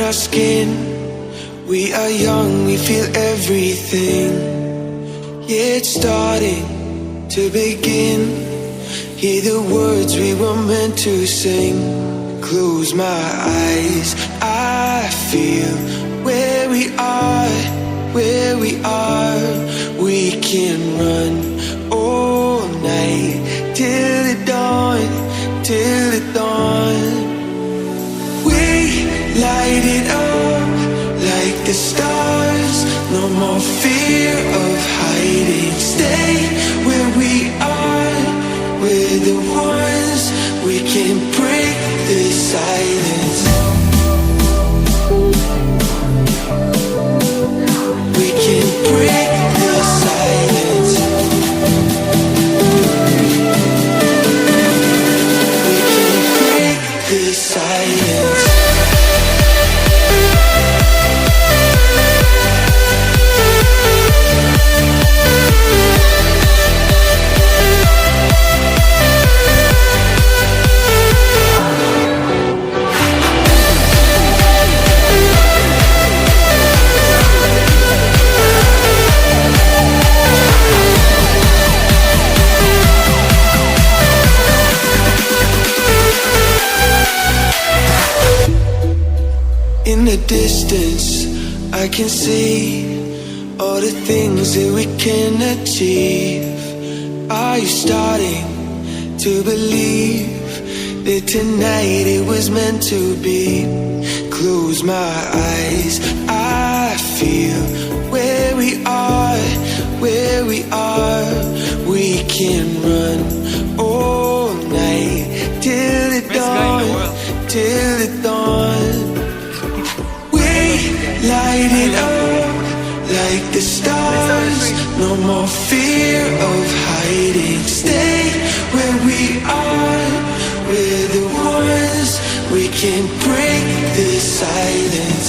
our skin. We are young, we feel everything. Yeah, it's starting to begin. Hear the words we were meant to sing. Close my eyes, I feel where we are, where we are. We can run all night till the dawn, till the dawn. We light it up like the stars. No more fear of hiding. Stay where we are. We're the ones. We can break the silence. We can break the silence. We can break the silence. In the distance, I can see all the things that we can achieve. Are you starting to believe that tonight it was meant to be? Close my eyes, I feel where we are, where we are. We can run all night till the dawn, till the dawn. Light it up like the stars. No more fear of hiding. Stay where we are. We're the ones. We can break the silence.